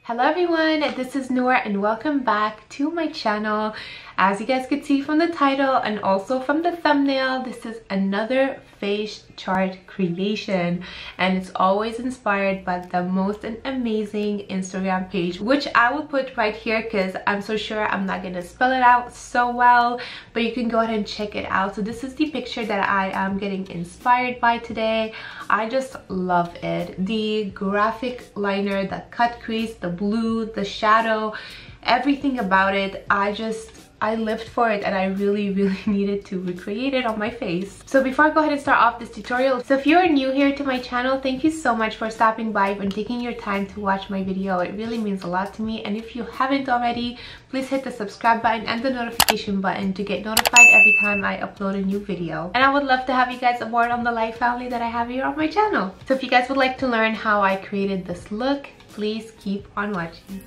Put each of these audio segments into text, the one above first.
Hello everyone, this is Noor and welcome back to my channel. As you guys could see from the title and also from the thumbnail, this is another face chart creation and it's always inspired by the most amazing Instagram page, which I will put right here because I'm so sure I'm not going to spell it out so well, but you can go ahead and check it out. So this is the picture that I am getting inspired by today. I just love it. The graphic liner, the cut crease, the blue, the shadow, everything about it, I lived for it and I really needed to recreate it on my face. So before I go ahead and start off this tutorial, so if you are new here to my channel, thank you so much for stopping by and taking your time to watch my video. It really means a lot to me, and if you haven't already, please hit the subscribe button and the notification button to get notified every time I upload a new video. And I would love to have you guys aboard on the life family that I have here on my channel. So if you guys would like to learn how I created this look, please keep on watching.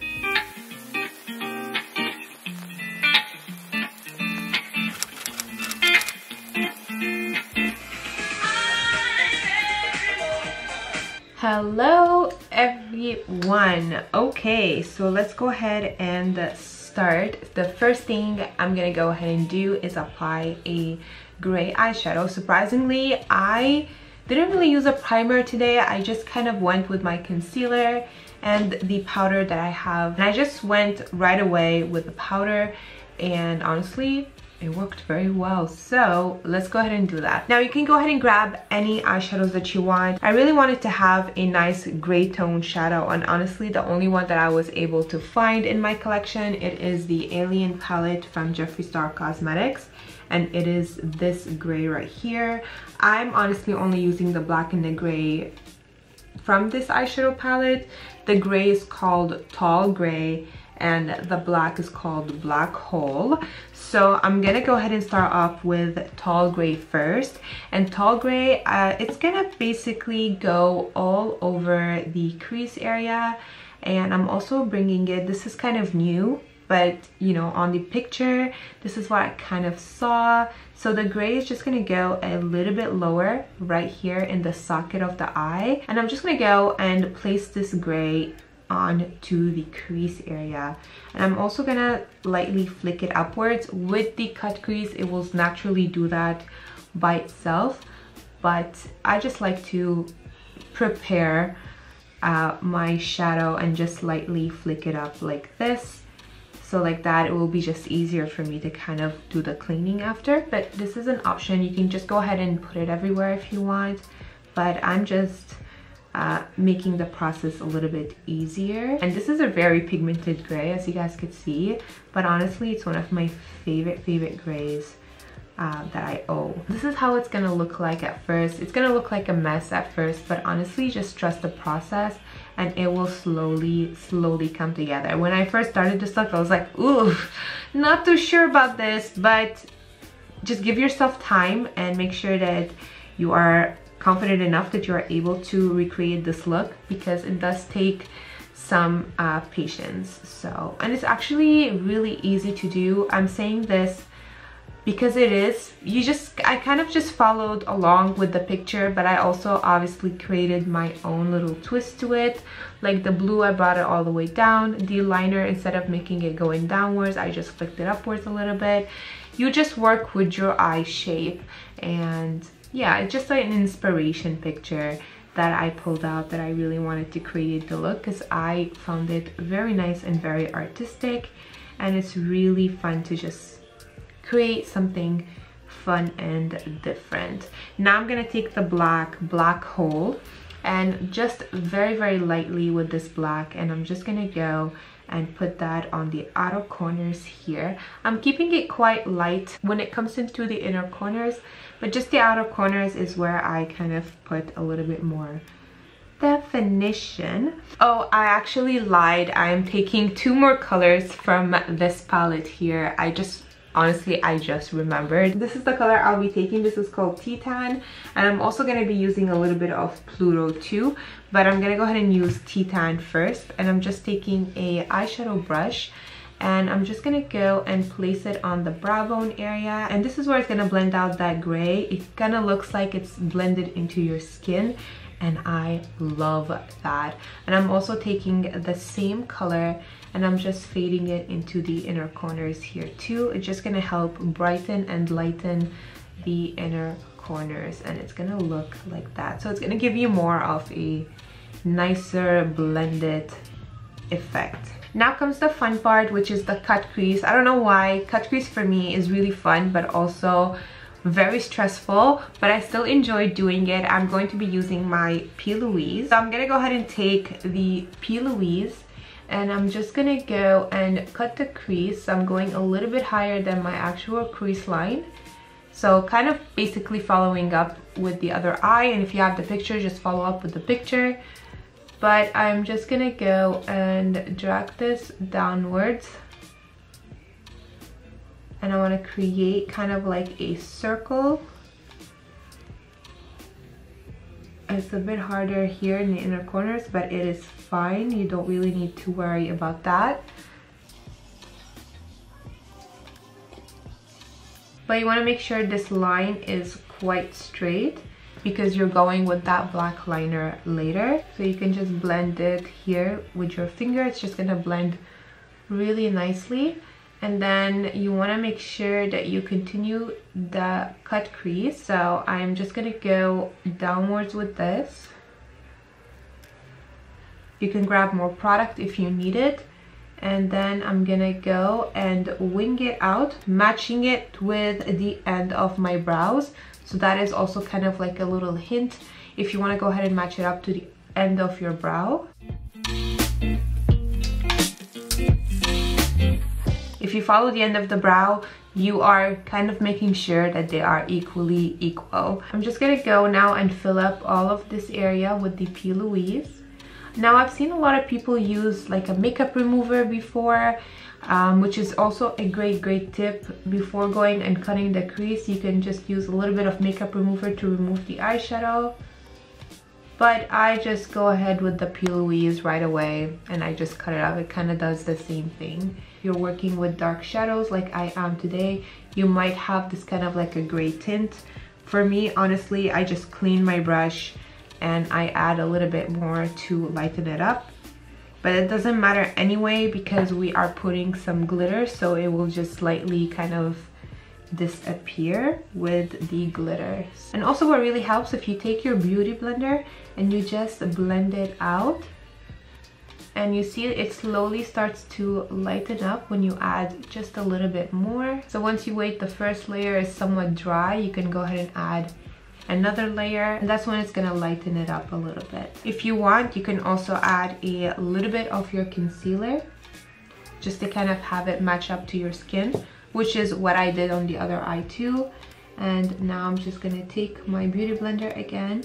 Hello everyone. Okay, so let's go ahead and start. The first thing I'm gonna go ahead and do is apply a gray eyeshadow. Surprisingly, I didn't really use a primer today. I just kind of went with my concealer and the powder that I have, and I just went right away with the powder, and honestly it worked very well. So let's go ahead and do that. Now you can go ahead and grab any eyeshadows that you want. I really wanted to have a nice gray tone shadow, and honestly the only one that I was able to find in my collection, it is the Alien palette from Jeffree Star Cosmetics, and it is this gray right here. I'm honestly only using the black and the gray from this eyeshadow palette. The gray is called Tall Gray and the black is called Black Hole. So I'm gonna go ahead and start off with Tall Gray first. And Tall Gray, it's gonna basically go all over the crease area, and I'm also bringing it, this is kind of new, but you know, on the picture this is what I kind of saw. So the gray is just gonna go a little bit lower right here in the socket of the eye, and I'm just gonna go and place this gray onto the crease area, and I'm also gonna lightly flick it upwards. With the cut crease it will naturally do that by itself, but I just like to prepare my shadow and just lightly flick it up like this. So like that, it will be just easier for me to kind of do the cleaning after. But this is an option. You can just go ahead and put it everywhere if you want, but I'm just making the process a little bit easier. And this is a very pigmented gray, as you guys could see, but honestly it's one of my favorite grays that I own. This is how it's gonna look like at first. It's gonna look like a mess at first, but honestly just trust the process and it will slowly come together. When I first started this look I was like, ooh, not too sure about this, but just give yourself time and make sure that you are confident enough that you are able to recreate this look, because it does take some patience. So, and it's actually really easy to do. I'm saying this because it is, I kind of just followed along with the picture, but I also obviously created my own little twist to it. Like the blue, I brought it all the way down. The liner, instead of making it going downwards, I just flicked it upwards a little bit. You just work with your eye shape, and yeah, it's just like an inspiration picture that I pulled out that I really wanted to create the look, because I found it very nice and very artistic, and it's really fun to just create something fun and different. Now I'm gonna take the Black Hole and just very lightly with this black, and I'm just gonna go and put that on the outer corners here. I'm keeping it quite light when it comes into the inner corners, but just the outer corners is where I kind of put a little bit more definition. Oh, I actually lied. I am taking 2 more colors from this palette here. Honestly, I just remembered. This is the color I'll be taking. This is called Titan, and I'm also going to be using a little bit of Pluto too, but I'm going to go ahead and use Titan first. And I'm just taking a eyeshadow brush, and I'm just going to go and place it on the brow bone area, and this is where it's going to blend out that gray. It kind of looks like it's blended into your skin, and I love that. And I'm also taking the same color and I'm just fading it into the inner corners here too. It's just gonna help brighten and lighten the inner corners, and it's gonna look like that. So it's gonna give you more of a nicer blended effect. Now comes the fun part, which is the cut crease. I don't know why cut crease for me is really fun, but also very stressful, but I still enjoy doing it. I'm going to be using my P. Louise. So I'm gonna go ahead and take the P. Louise and I'm just gonna go and cut the crease. So I'm going a little bit higher than my actual crease line. So kind of basically following up with the other eye, and if you have the picture, just follow up with the picture. But I'm just gonna go and drag this downwards. And I wanna create kind of like a circle. It's a bit harder here in the inner corners, but it is fine. You don't really need to worry about that. But you wanna make sure this line is quite straight, because you're going with that black liner later. So you can just blend it here with your finger. It's just gonna blend really nicely. And then you wanna make sure that you continue the cut crease. So I'm just gonna go downwards with this. You can grab more product if you need it. And then I'm gonna go and wing it out, matching it with the end of my brows. So that is also kind of like a little hint if you want to go ahead and match it up to the end of your brow. If you follow the end of the brow, you are kind of making sure that they are equally equal. I'm just gonna go now and fill up all of this area with the P. Louise. Now I've seen a lot of people use like a makeup remover before, which is also a great tip. Before going and cutting the crease, you can just use a little bit of makeup remover to remove the eyeshadow. But I just go ahead with the P. Louise right away and I just cut it out. It kind of does the same thing. If you're working with dark shadows like I am today, you might have this kind of like a gray tint. For me, honestly, I just clean my brush and I add a little bit more to lighten it up. But it doesn't matter anyway because we are putting some glitter, so it will just slightly kind of disappear with the glitter. And also what really helps, if you take your beauty blender and you just blend it out, and you see it slowly starts to lighten up when you add just a little bit more. So once you wait, the first layer is somewhat dry, you can go ahead and add another layer, and that's when it's gonna lighten it up a little bit. If you want, you can also add a little bit of your concealer just to kind of have it match up to your skin, which is what I did on the other eye too. And now I'm just gonna take my beauty blender again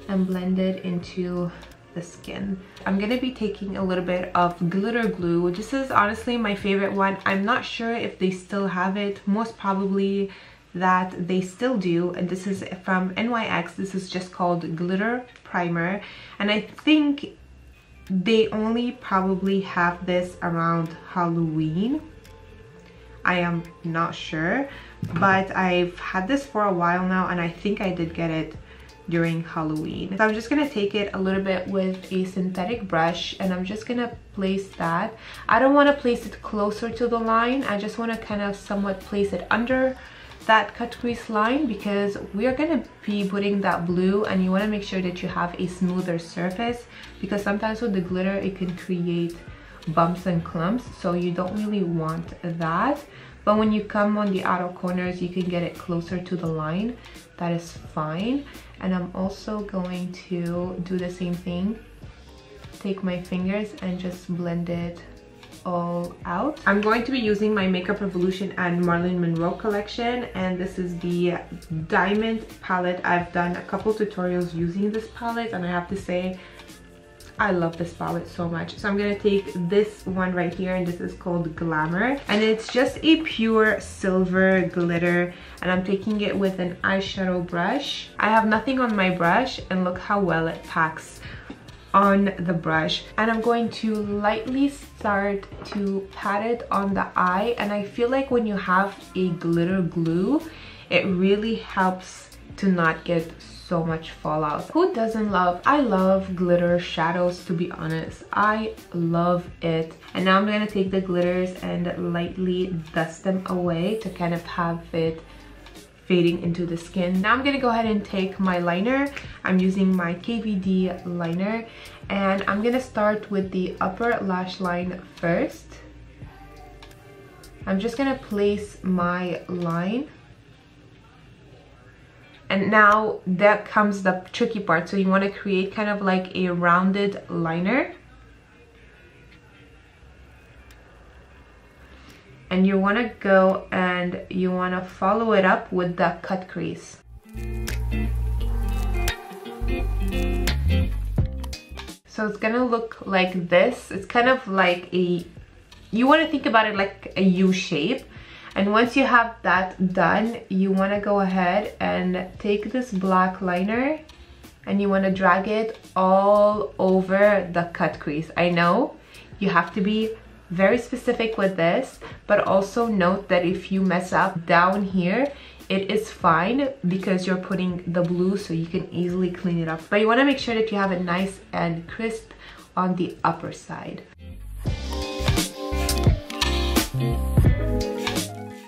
and blend it into the skin. I'm gonna be taking a little bit of glitter glue. This is honestly my favorite one. I'm not sure if they still have it. Most probably that they still do, and this is from NYX. This is just called glitter primer, and I think they only probably have this around Halloween. I am not sure, but I've had this for a while now and I think I did get it during Halloween. So I'm just gonna take it a little bit with a synthetic brush and I'm just gonna place that. I don't want to place it closer to the line. I just want to kind of somewhat place it under that cut crease line, because we are going to be putting that blue and you want to make sure that you have a smoother surface, because sometimes with the glitter it can create bumps and clumps, so you don't really want that. But when you come on the outer corners, you can get it closer to the line. That is fine. And I'm also going to do the same thing, take my fingers and just blend it all out. I'm going to be using my Makeup Revolution and Marilyn Monroe collection, and this is the diamond palette. I've done a couple tutorials using this palette and I have to say I love this palette so much. So I'm gonna take this one right here, and this is called Glamour, and it's just a pure silver glitter, and I'm taking it with an eyeshadow brush. I have nothing on my brush and look how well it packs on the brush. And I'm going to lightly start to pat it on the eye, and I feel like when you have a glitter glue, it really helps to not get so much fallout. Who doesn't love? I love glitter shadows, to be honest. I love it. And now I'm gonna take the glitters and lightly dust them away to kind of have it fading into the skin. Now I'm gonna go ahead and take my liner. I'm using my KVD liner, and I'm gonna start with the upper lash line first. I'm just gonna place my line. And now that comes the tricky part. So you want to create kind of like a rounded liner. And you want to go and you want to follow it up with the cut crease. So it's going to look like this. It's kind of like a, you want to think about it like a U shape. And once you have that done, you want to go ahead and take this black liner and you want to drag it all over the cut crease. I know you have to be very specific with this, but also note that if you mess up down here, it is fine because you're putting the blue, so you can easily clean it up. But you want to make sure that you have it nice and crisp on the upper side.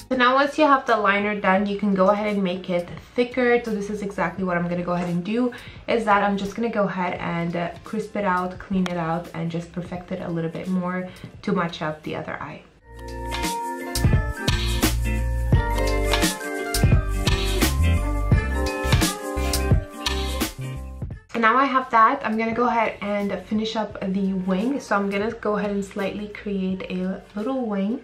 So now once you have the liner done, you can go ahead and make it thicker. So this is exactly what I'm going to go ahead and do, is that I'm just going to go ahead and crisp it out, clean it out, and just perfect it a little bit more to match up the other eye. So now I have that, I'm going to go ahead and finish up the wing. So I'm going to go ahead and slightly create a little wing.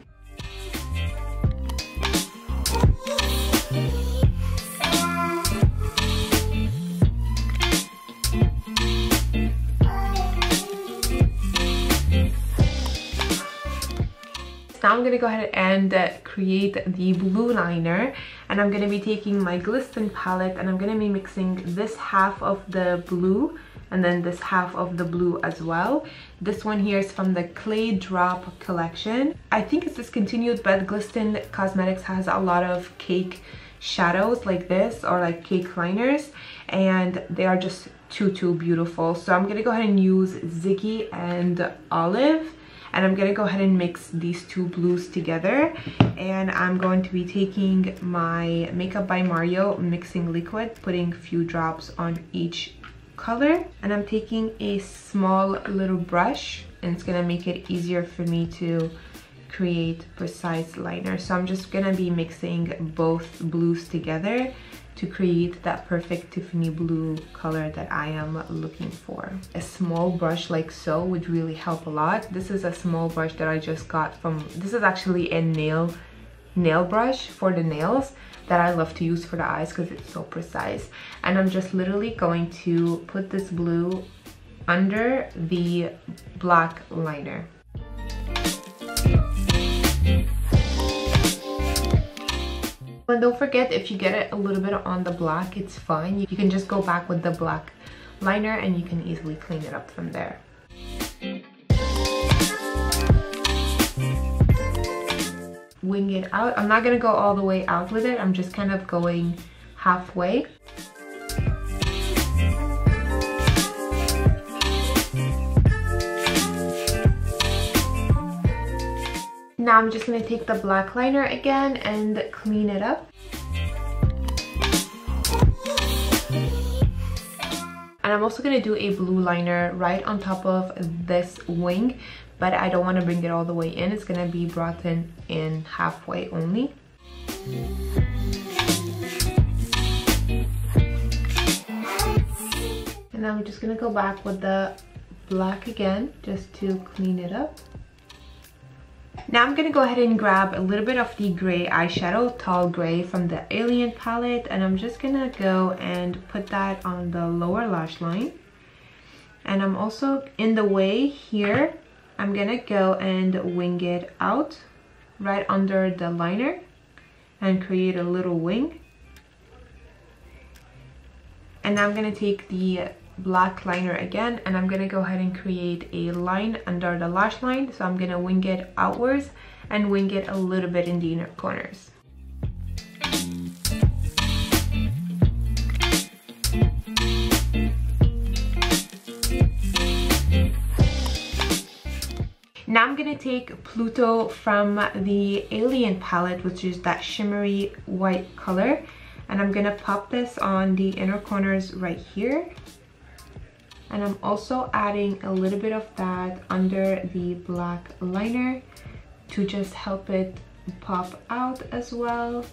Now I'm going to go ahead and create the blue liner, and I'm going to be taking my Glisten palette and I'm going to be mixing this half of the blue and then this half of the blue as well. This one here is from the Clay Drop collection. I think it's discontinued, but Glisten Cosmetics has a lot of cake shadows like this, or like cake liners, and they are just too beautiful. So I'm going to go ahead and use Ziggy and Olive. And I'm going to go ahead and mix these two blues together. And I'm going to be taking my Makeup by Mario mixing liquid, putting a few drops on each color. And I'm taking a small little brush, and it's going to make it easier for me to create precise liner. So I'm just going to be mixing both blues together to create that perfect Tiffany blue color that I am looking for. A small brush like so would really help a lot. This is a small brush that I just got from, this is actually a nail brush for the nails that I love to use for the eyes because it's so precise. And I'm just literally going to put this blue under the black liner. And don't forget, if you get it a little bit on the black, it's fine. You can just go back with the black liner and you can easily clean it up from there. Wing it out. I'm not going to go all the way out with it. I'm just kind of going halfway. Now I'm just going to take the black liner again and clean it up. And I'm also going to do a blue liner right on top of this wing, but I don't want to bring it all the way in. It's going to be brought in halfway only. And now I'm just going to go back with the black again just to clean it up. Now I'm going to go ahead and grab a little bit of the gray eyeshadow, Tall Gray from the Alien palette, and I'm just going to go and put that on the lower lash line. And I'm also, in the way here, I'm going to go and wing it out right under the liner and create a little wing. And now I'm going to take the black liner again, and I'm going to go ahead and create a line under the lash line. So I'm going to wing it outwards and wing it a little bit in the inner corners. Now I'm gonna take Pluto from the Alien palette, which is that shimmery white color, and I'm gonna pop this on the inner corners right here. And I'm also adding a little bit of that under the black liner to just help it pop out as well.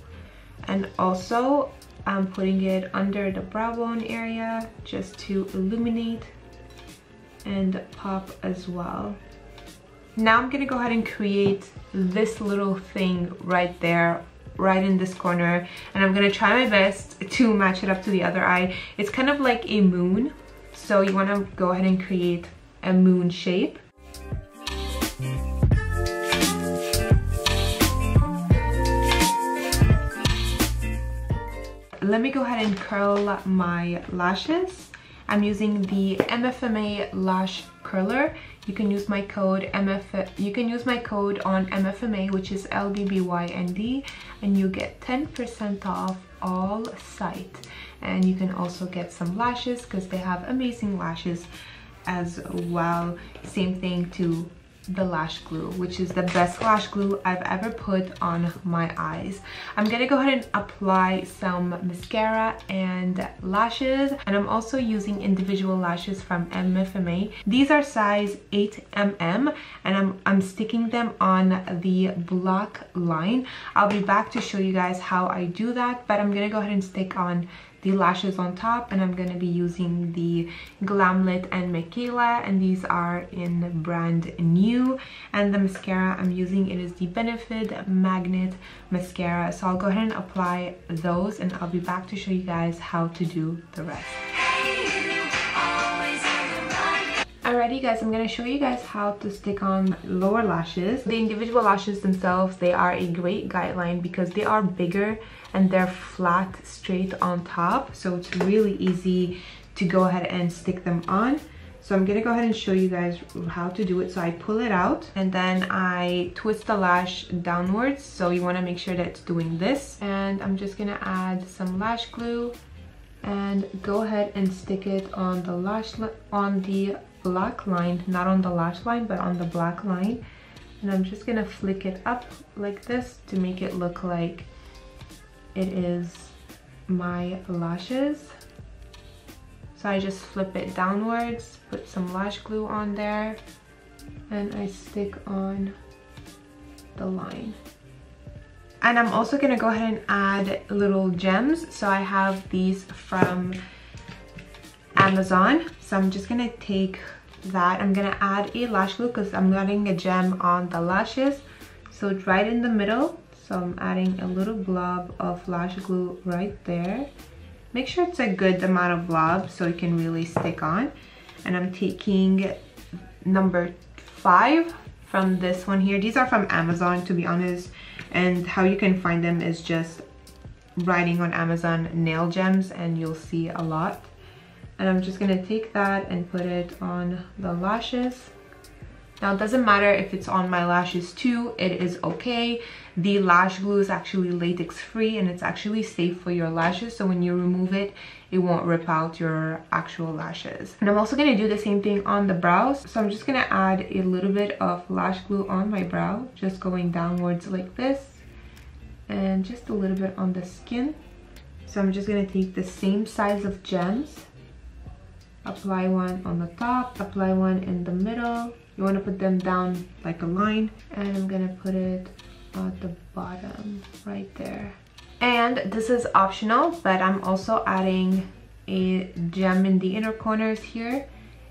And also I'm putting it under the brow bone area just to illuminate and pop as well. Now I'm gonna go ahead and create this little thing right there, right in this corner, and I'm gonna try my best to match it up to the other eye. It's kind of like a moon, so you want to go ahead and create a moon shape. Let me go ahead and curl my lashes. I'm using the MFMA lash curler. You can use my code on MFMA, which is LBBYND, and you get 10% off all site. And you can also get some lashes because they have amazing lashes as well. Same thing to the lash glue, which is the best lash glue I've ever put on my eyes. I'm gonna go ahead and apply some mascara and lashes, and I'm also using individual lashes from MFMA. These are size 8mm, and I'm sticking them on the black line. I'll be back to show you guys how I do that, but I'm gonna go ahead and stick on the lashes on top, and I'm gonna be using the GlamLite and Mikayla, and these are in brand new. And the mascara I'm using, it is the Benefit Magnet mascara. So I'll go ahead and apply those, and I'll be back to show you guys how to do the rest. Alrighty guys, I'm gonna show you guys how to stick on lower lashes. The individual lashes themselves, they are a great guideline because they are bigger and they're flat straight on top, so it's really easy to go ahead and stick them on. So I'm gonna go ahead and show you guys how to do it. So I pull it out and then I twist the lash downwards, so you want to make sure that it's doing this. And I'm just gonna add some lash glue and go ahead and stick it on the black line, not on the lash line but on the black line. And I'm just gonna flick it up like this to make it look like it is my lashes. So I just flip it downwards, put some lash glue on there, and I stick on the line. And I'm also gonna go ahead and add little gems. So I have these from Amazon, so I'm just gonna take that. I'm gonna add a lash glue because I'm adding a gem on the lashes, so it's right in the middle. So I'm adding a little blob of lash glue right there. Make sure it's a good amount of blob so it can really stick on. And I'm taking number 5 from this one here. These are from Amazon, to be honest, and how you can find them is just writing on Amazon nail gems and you'll see a lot. And I'm just gonna take that and put it on the lashes. Now it doesn't matter if it's on my lashes too, it is okay. The lash glue is actually latex free and it's actually safe for your lashes, so when you remove it, it won't rip out your actual lashes. And I'm also gonna do the same thing on the brows. So I'm just gonna add a little bit of lash glue on my brow, just going downwards like this, and just a little bit on the skin. So I'm just gonna take the same size of gems, apply one on the top, apply one in the middle. You want to put them down like a line, and I'm gonna put it at the bottom right there. And this is optional, but I'm also adding a gem in the inner corners here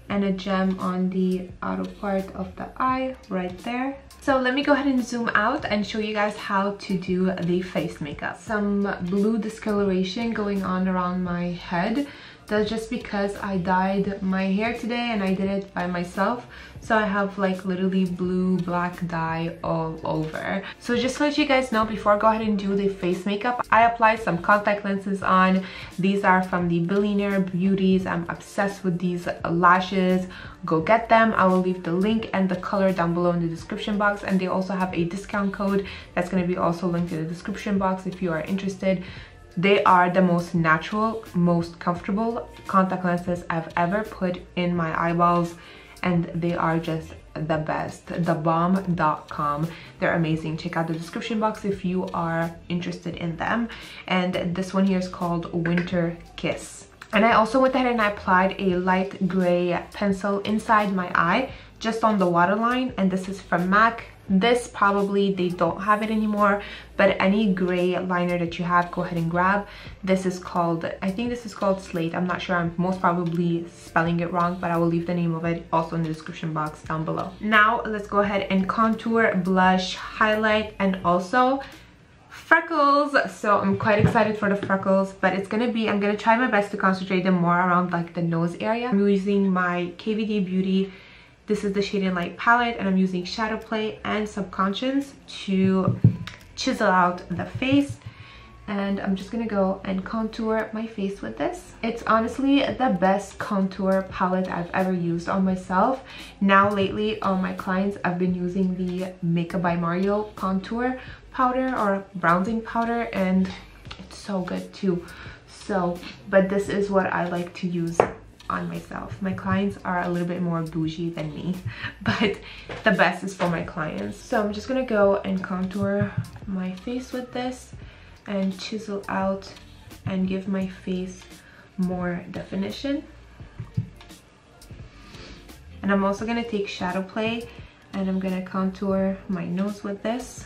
and a gem on the outer part of the eye right there. So let me go ahead and zoom out and show you guys how to do the face makeup. Some blue discoloration going on around my head. That's just because I dyed my hair today and I did it by myself, so I have like literally blue black dye all over. So just to let you guys know, before I go ahead and do the face makeup, I applied some contact lenses on. These are from the Billionaire Beauties. I'm obsessed with these lashes. Go get them. I will leave the link and the color down below in the description box, and they also have a discount code that's going to be also linked in the description box if you are interested. They are the most natural, most comfortable contact lenses I've ever put in my eyeballs, and they are just the best. Thebomb.com. They're amazing. Check out the description box if you are interested in them. And this one here is called Winter Kiss. And I also went ahead and I applied a light gray pencil inside my eye, just on the waterline, and this is from MAC. This probably they don't have it anymore, but any gray liner that you have, go ahead and grab. This is called, I think this is called Slate. I'm not sure, I'm most probably spelling it wrong, but I will leave the name of it also in the description box down below. Now let's go ahead and contour, blush, highlight, and also freckles. So I'm quite excited for the freckles, but it's gonna be, I'm gonna try my best to concentrate them more around like the nose area. I'm using my KVD Beauty, this is the Shade Light palette, and I'm using ShadowPlay and Subconscious to chisel out the face. And I'm just gonna go and contour my face with this. It's honestly the best contour palette I've ever used on myself. Now lately on my clients, I've been using the Makeup by Mario contour powder or bronzing powder, and it's so good too. So, but this is what I like to use on myself. My clients are a little bit more bougie than me, but the best is for my clients. So I'm just gonna go and contour my face with this and chisel out and give my face more definition. And I'm also gonna take ShadowPlay and I'm gonna contour my nose with this.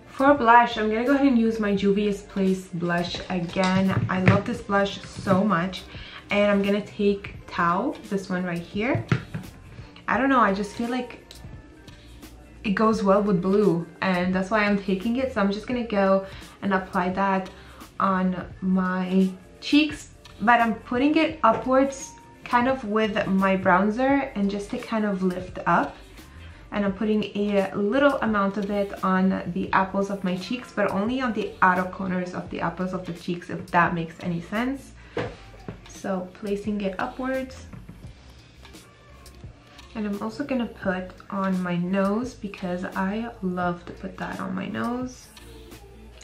For blush, I'm gonna go ahead and use my Juvia's Place blush again. I love this blush so much. And I'm gonna take Tau, this one right here. I don't know, I just feel like it goes well with blue, and that's why I'm taking it. So I'm just gonna go and apply that on my cheeks, but I'm putting it upwards kind of with my bronzer and just to kind of lift up. And I'm putting a little amount of it on the apples of my cheeks, but only on the outer corners of the apples of the cheeks, if that makes any sense. So placing it upwards. And I'm also gonna put on my nose because I love to put that on my nose.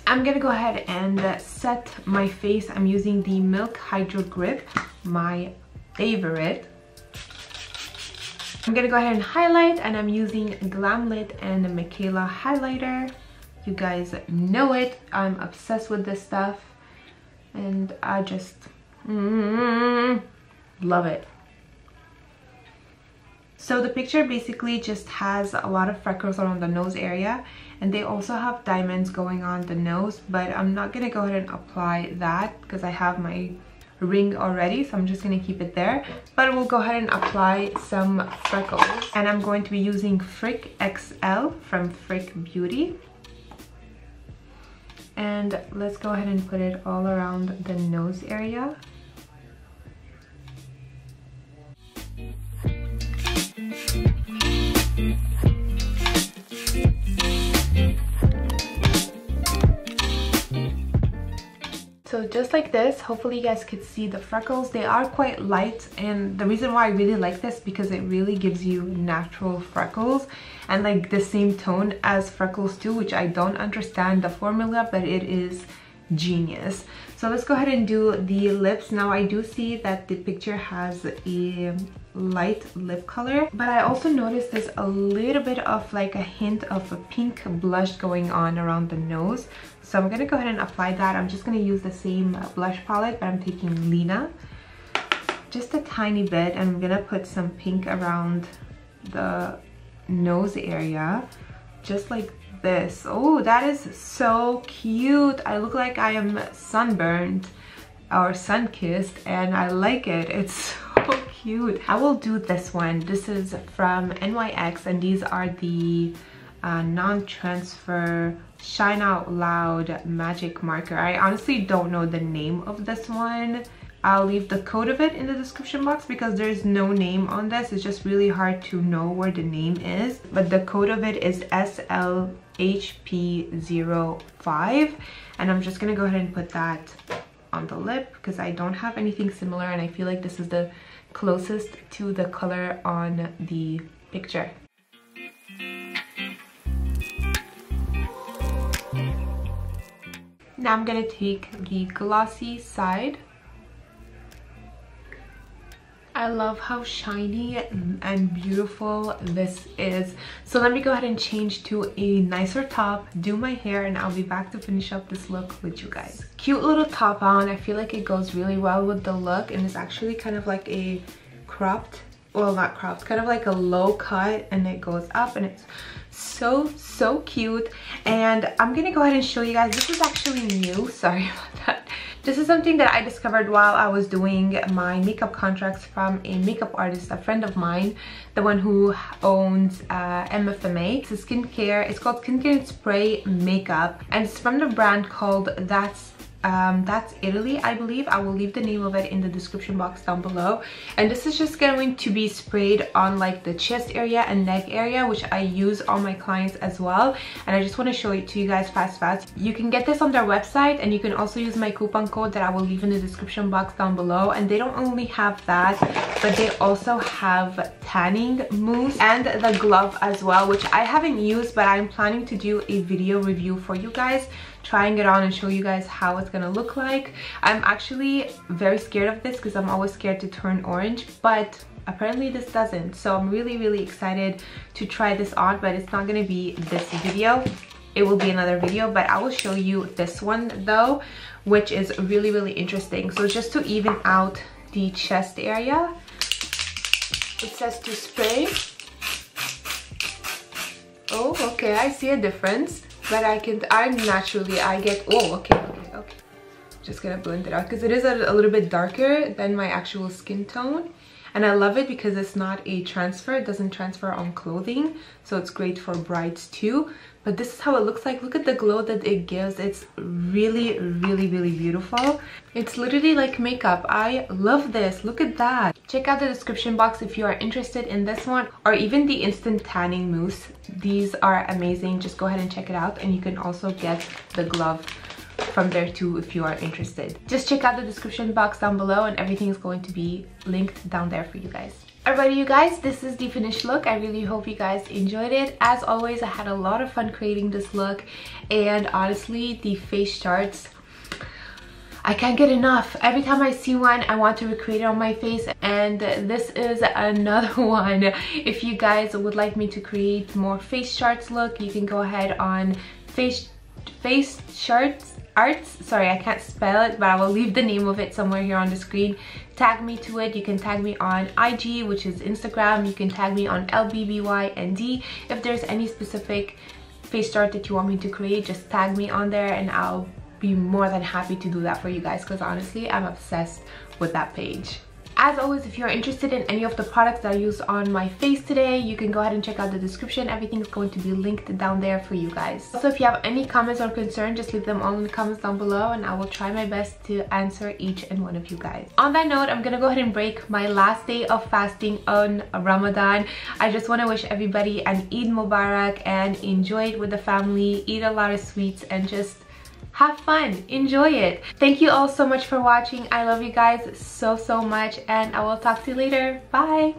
I'm gonna go ahead and set my face. I'm using the Milk Hydro Grip, my favorite. I'm gonna go ahead and highlight, and I'm using GlamLite and the Mikayla highlighter. You guys know it. I'm obsessed with this stuff, and I just love it. So the picture basically just has a lot of freckles around the nose area, and they also have diamonds going on the nose, but I'm not gonna go ahead and apply that because I have my ring already, so I'm just gonna keep it there. But we'll go ahead and apply some freckles, and I'm going to be using Freck XL from Freck Beauty. And let's go ahead and put it all around the nose area. So just like this, hopefully you guys could see the freckles. They are quite light, and the reason why I really like this because it really gives you natural freckles and like the same tone as freckles too, which I don't understand the formula, but it is genius. So let's go ahead and do the lips. Now I do see that the picture has a light lip color, but I also noticed there's a little bit of like a hint of a pink blush going on around the nose. So I'm gonna go ahead and apply that. I'm just gonna use the same blush palette, but I'm taking Leena, just a tiny bit, and I'm gonna put some pink around the nose area, just like this. Oh, that is so cute. I look like I am sunburned or sun-kissed, and I like it. It's so cute. I will do this one. This is from NYX, and these are the non-transfer Shine Out Loud magic marker. I honestly don't know the name of this one. I'll leave the code of it in the description box because there's no name on this. It's just really hard to know where the name is, but the code of it is SLHP05, and I'm just gonna go ahead and put that on the lip because I don't have anything similar, and I feel like this is the closest to the color on the picture. Now I'm gonna take the glossy side. I love how shiny and beautiful this is. So let me go ahead and change to a nicer top, do my hair, and I'll be back to finish up this look with you guys. Cute little top on. I feel like it goes really well with the look, and it's actually kind of like a cropped, well, not cropped, kind of like a low cut, and it goes up, and it's so cute. And I'm gonna go ahead and show you guys. This is actually new, sorry about that. This is something that I discovered while I was doing my makeup contracts from a makeup artist, a friend of mine, the one who owns MFMA. It's a skincare, it's called Skincare Spray Makeup, and it's from the brand called That's Italy, I believe. I will leave the name of it in the description box down below. And this is just going to be sprayed on like the chest area and neck area, which I use on my clients as well. And I just want to show it to you guys fast. You can get this on their website, and you can also use my coupon code that I will leave in the description box down below. And they don't only have that, but they also have tanning mousse and the glove as well, which I haven't used, but I'm planning to do a video review for you guys, trying it on and show you guys how it's gonna look like. I'm actually very scared of this because I'm always scared to turn orange, but apparently this doesn't. So I'm really excited to try this on, but it's not gonna be this video. It will be another video, but I will show you this one though, which is really interesting. So just to even out the chest area, it says to spray. Oh, okay, I see a difference. But I get, oh, okay. Just gonna blend it out because it is a little bit darker than my actual skin tone. And I love it because it's not a transfer, it doesn't transfer on clothing. So it's great for brides too. But this is how it looks like. Look at the glow that it gives. It's really beautiful. It's literally like makeup. I love this. Look at that. Check out the description box if you are interested in this one, or even the instant tanning mousse. These are amazing. Just go ahead and check it out, and you can also get the glove from there too if you are interested. Just check out the description box down below, and everything is going to be linked down there for you guys. Alrighty, you guys, this is the finished look. I really hope you guys enjoyed it. As always, I had a lot of fun creating this look, and honestly, the face charts, I can't get enough. Every time I see one, I want to recreate it on my face, and this is another one. If you guys would like me to create more face charts look, you can go ahead on face charts arts, sorry, I can't spell it, but I will leave the name of it somewhere here on the screen. Tag me to it. You can tag me on IG, which is Instagram. You can tag me on LBBYND. If there's any specific face chart that you want me to create, just tag me on there, and I'll be more than happy to do that for you guys, because honestly, I'm obsessed with that page. As always, if you're interested in any of the products that I used on my face today, you can go ahead and check out the description. Everything is going to be linked down there for you guys. Also, if you have any comments or concerns, just leave them all in the comments down below, and I will try my best to answer each and one of you guys. On that note, I'm gonna go ahead and break my last day of fasting on Ramadan. I just want to wish everybody an Eid Mubarak, and enjoy it with the family, eat a lot of sweets, and just have fun, enjoy it. Thank you all so much for watching. I love you guys so much, and I will talk to you later. Bye.